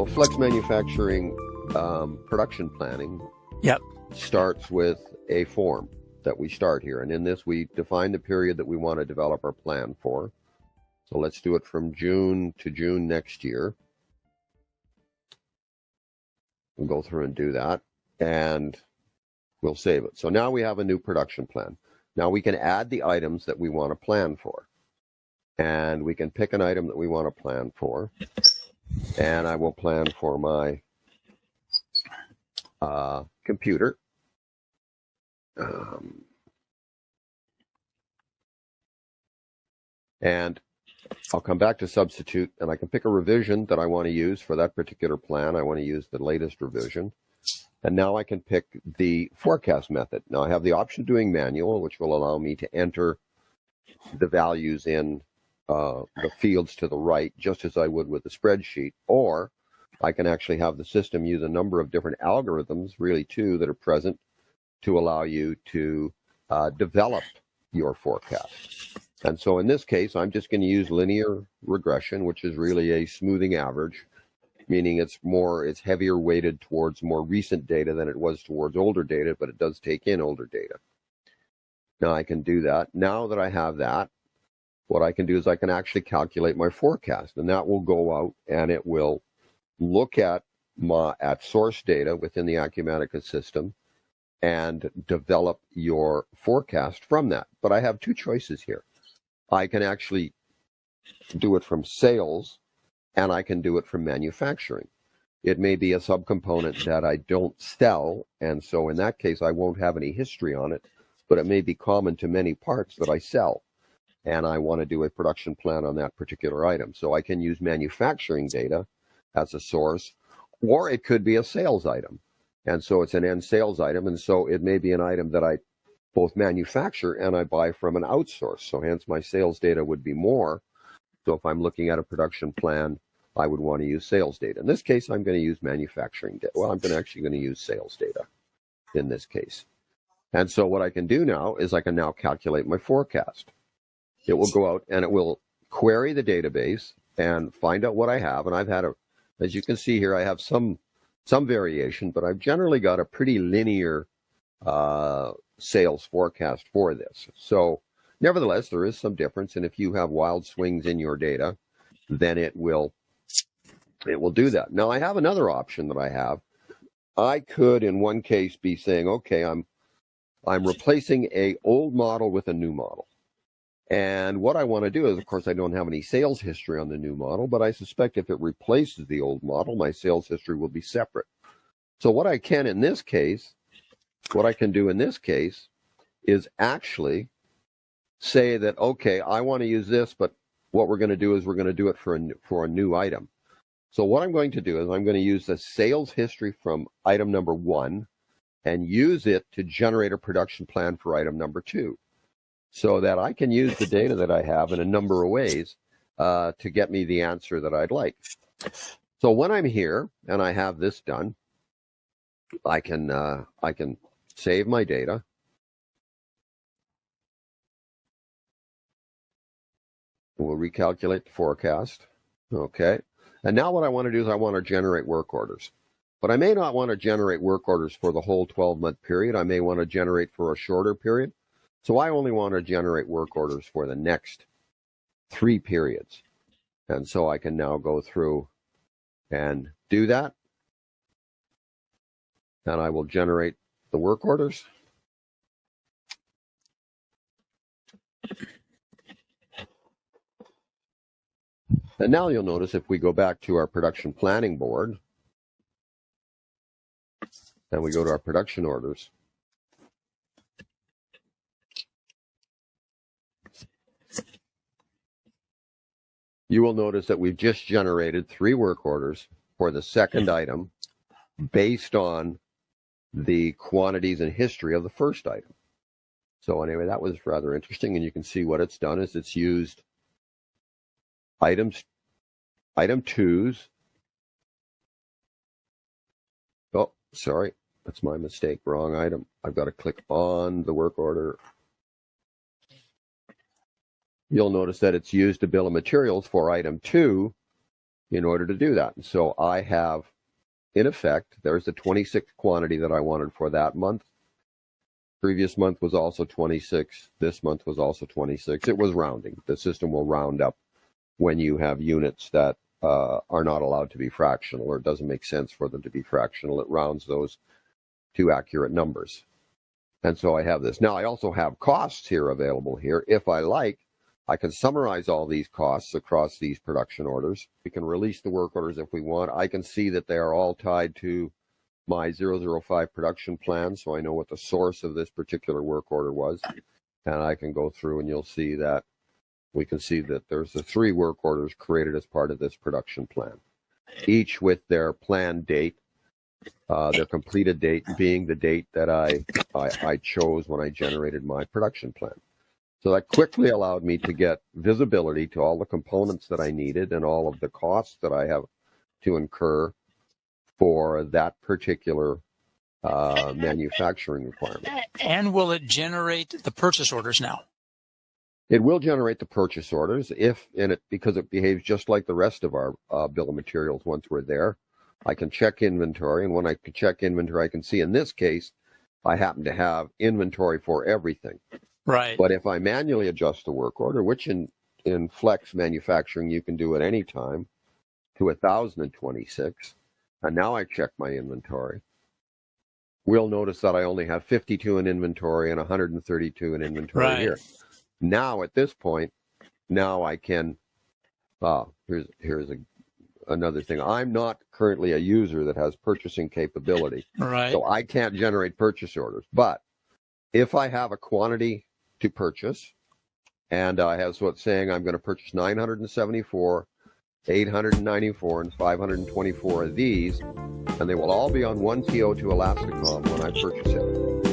Well, flex manufacturing production planning starts with a form that we start here. And in this, we define the period that we want to develop our plan for. So let's do it from June to June next year. We'll go through and do that, and we'll save it. So now we have a new production plan. Now we can add the items that we want to plan for. And we can pick an item that we want to plan for. And I will plan for my computer. And I'll come back to substitute, and I can pick a revision that I want to use for that particular plan. I want to use the latest revision. And now I can pick the forecast method. Now I have the option of doing manual, which will allow me to enter the values in the fields to the right, just as I would with the spreadsheet. Or I can actually have the system use a number of different algorithms, really two, that are present to allow you to develop your forecast. And so in this case, I'm just going to use linear regression, which is really a smoothing average, meaning it's heavier weighted towards more recent data than it was towards older data, but it does take in older data. Now I can do that. Now that I have that, what I can do is I can actually calculate my forecast, and that will go out and it will look at source data within the Acumatica system and develop your forecast from that. But I have two choices here. I can actually do it from sales, and I can do it from manufacturing. It may be a subcomponent that I don't sell, and so in that case, I won't have any history on it, but it may be common to many parts that I sell, and I want to do a production plan on that particular item. So I can use manufacturing data as a source, or it could be a sales item. And so it's an end sales item, and so it may be an item that I both manufacture and I buy from an outsource. So hence my sales data would be more. So if I'm looking at a production plan, I would want to use sales data. In this case, I'm going to use manufacturing data. Well, I'm actually going to use sales data in this case. And so what I can do now is I can now calculate my forecast. It will go out and it will query the database and find out what I have. And I've had as you can see here, I have some variation, but I've generally got a pretty linear sales forecast for this. So nevertheless, there is some difference, and if you have wild swings in your data, then it will do that. Now I have another option that I have. I could in one case be saying, okay, I'm replacing an old model with a new model. And what I want to do is, of course, I don't have any sales history on the new model, but I suspect if it replaces the old model, my sales history will be separate. So what I can do in this case is actually say that, okay, I want to use this, but what we're going to do is we're going to do it for a new item. So what I'm going to do is I'm going to use the sales history from item number 1 and use it to generate a production plan for item number 2. So that I can use the data that I have in a number of ways to get me the answer that I'd like. So when I'm here and I have this done, I can save my data. We'll recalculate the forecast. Okay. And now what I want to do is I want to generate work orders. But I may not want to generate work orders for the whole 12-month period. I may want to generate for a shorter period. So I only want to generate work orders for the next 3 periods. And so I can now go through and do that. And I will generate the work orders. And now you'll notice if we go back to our production planning board and we go to our production orders, you will notice that we've just generated 3 work orders for the second item based on the quantities and history of the first item. So anyway, that was rather interesting, and you can see what it's done is it's used item 2s. Oh, sorry, that's my mistake, wrong item. I've got to click on the work order. You'll notice that it's used a bill of materials for item 2 in order to do that. And so I have, in effect, there's the 26 quantity that I wanted for that month. Previous month was also 26. This month was also 26. It was rounding. The system will round up when you have units that are not allowed to be fractional, or it doesn't make sense for them to be fractional. It rounds those to accurate numbers. And so I have this. Now, I also have costs here available here. If I like, I can summarize all these costs across these production orders. We can release the work orders if we want. I can see that they are all tied to my 005 production plan, so I know what the source of this particular work order was. And I can go through and you'll see that we can see that there's the 3 work orders created as part of this production plan, each with their planned date, their completed date being the date that I chose when I generated my production plan. So that quickly allowed me to get visibility to all the components that I needed and all of the costs that I have to incur for that particular manufacturing requirement. And will it generate the purchase orders now? It will generate the purchase orders because it behaves just like the rest of our bill of materials once we're there. I can check inventory, and when I can check inventory, I can see in this case, I happen to have inventory for everything. Right. But if I manually adjust the work order, which in Flex manufacturing you can do at any time, to 1,026, and now I check my inventory, we'll notice that I only have 52 in inventory and 132 in inventory here. Now at this point, now I can, here's another thing. I'm not currently a user that has purchasing capability. Right. So I can't generate purchase orders. But if I have a quantity to purchase, and I have what's saying I'm going to purchase 974, 894, and 524 of these, and they will all be on one TO to Elasticom when I purchase it.